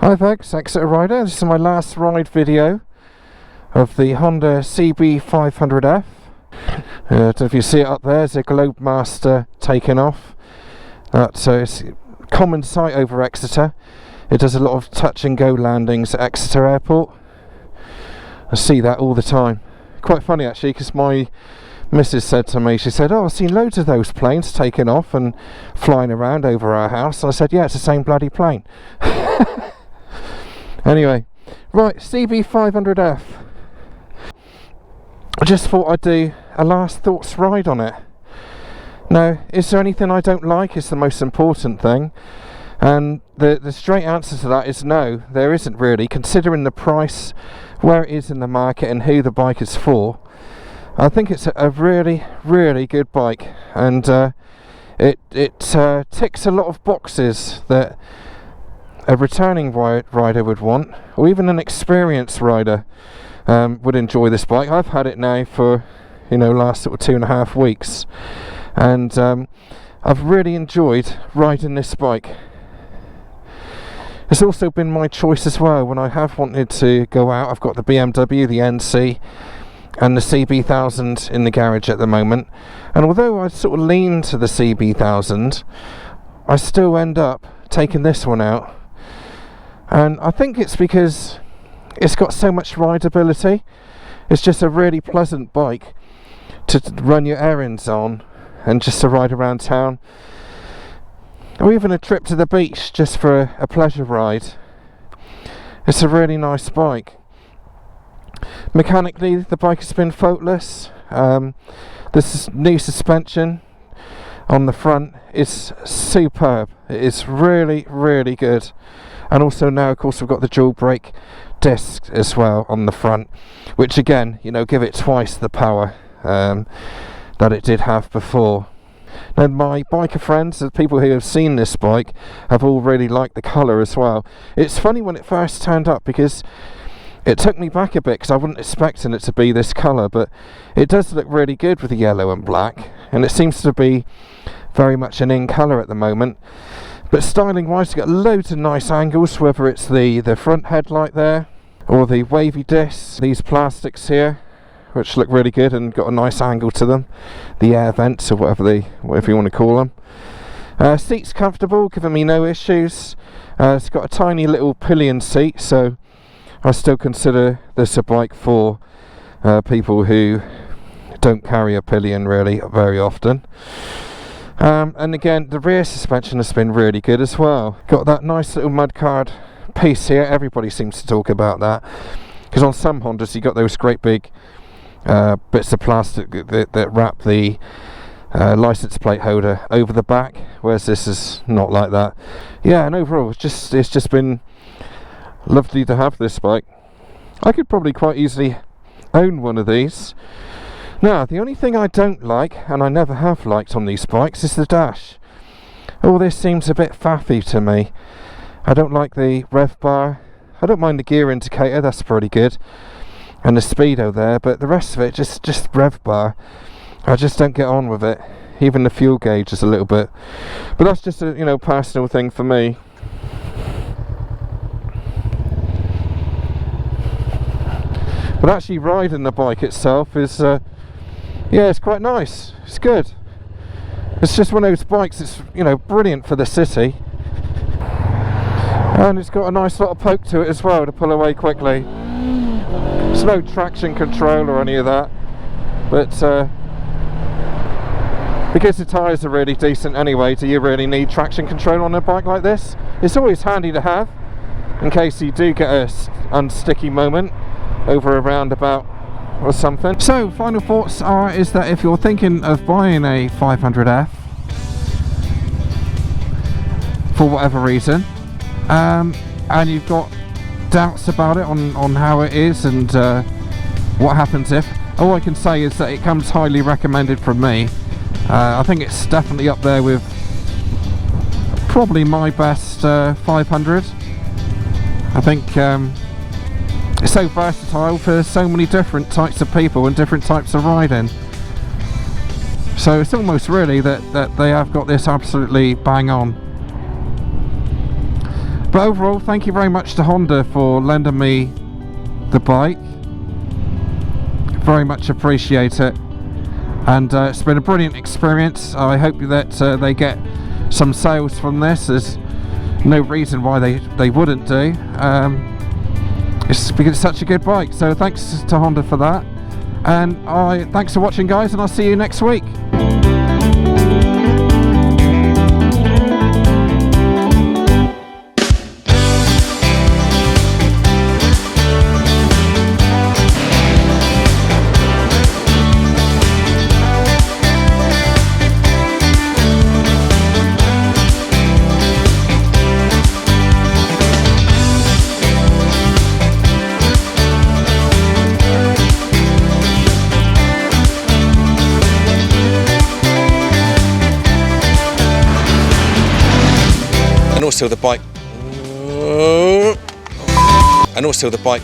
Hi folks, exeter-rider. This is my last ride video of the Honda CB500F. I don't know if you see it up there, there's a Globemaster taking off. That's it's a common sight over Exeter. It does a lot of touch and go landings at Exeter Airport. I see that all the time. Quite funny actually, because my missus said to me, she said, "Oh, I've seen loads of those planes taking off and flying around over our house." And I said, "Yeah, it's the same bloody plane." Anyway, right, CB500F. I just thought I'd do a last thoughts ride on it. Now, is there anything I don't like? Is the most important thing. And the straight answer to that is no, there isn't really. Considering the price, where it is in the market and who the bike is for, I think it's a really, really good bike. And it ticks a lot of boxes that a returning rider would want, or even an experienced rider would enjoy this bike. I've had it now for, last sort of 2.5 weeks, and I've really enjoyed riding this bike. It's also been my choice as well when I have wanted to go out. I've got the BMW, the NC, and the CB1000 in the garage at the moment, and although I sort of lean to the CB1000, I still end up taking this one out. And I think it's because it's got so much rideability. It's just a really pleasant bike to run your errands on and just to ride around town, or even a trip to the beach just for a pleasure ride. It's a really nice bike. Mechanically, the bike has been faultless. This new suspension on the front is superb. It is really, really good. And also now, of course, we've got the dual brake disc as well on the front, which again, give it twice the power that it did have before. Now, my biker friends, the people who have seen this bike, have all really liked the colour as well. It's funny when it first turned up, because it took me back a bit, because I wasn't expecting it to be this colour, but it does look really good with the yellow and black, and it seems to be very much an in colour at the moment. But styling wise, you've got loads of nice angles, whether it's the front headlight there, or the wavy discs, these plastics here, which look really good and got a nice angle to them, the air vents or whatever you want to call them. Seat's comfortable, giving me no issues. It's got a tiny little pillion seat, so I still consider this a bike for people who don't carry a pillion really very often. And again, the rear suspension has been really good as well. Got that nice little mudguard piece here. Everybody seems to talk about that, because on some Hondas you got those great big bits of plastic that wrap the license plate holder over the back, whereas this is not like that. Yeah, and overall it's just been lovely to have this bike. I could probably quite easily own one of these. Now, the only thing I don't like, and I never have liked on these bikes, is the dash. All this seems a bit faffy to me. I don't like the rev bar. I don't mind the gear indicator, that's pretty good, and the speedo there, but the rest of it, just rev bar, I just don't get on with it. Even the fuel gauge is a little bit, but that's just a personal thing for me. But actually riding the bike itself is yeah, it's quite nice. It's good. It's just one of those bikes that's brilliant for the city, and it's got a nice lot of poke to it as well to pull away quickly. There's no traction control or any of that, but because the tyres are really decent anyway, do you really need traction control on a bike like this? It's always handy to have in case you do get a unsticky moment over a roundabout or something. So final thoughts is that if you're thinking of buying a 500F for whatever reason, and you've got doubts about it on how it is and what happens if, all I can say is that it comes highly recommended from me. I think it's definitely up there with probably my best 500. I think it's so versatile for so many different types of people and different types of riding. So it's almost really that they have got this absolutely bang on. But overall, thank you very much to Honda for lending me the bike. Very much appreciate it, and it's been a brilliant experience. I hope that they get some sales from this. There's no reason why they wouldn't do. It's because it's such a good bike, so thanks to Honda for that, and thanks for watching, guys, and I'll see you next week. Also the bike, and also the bike.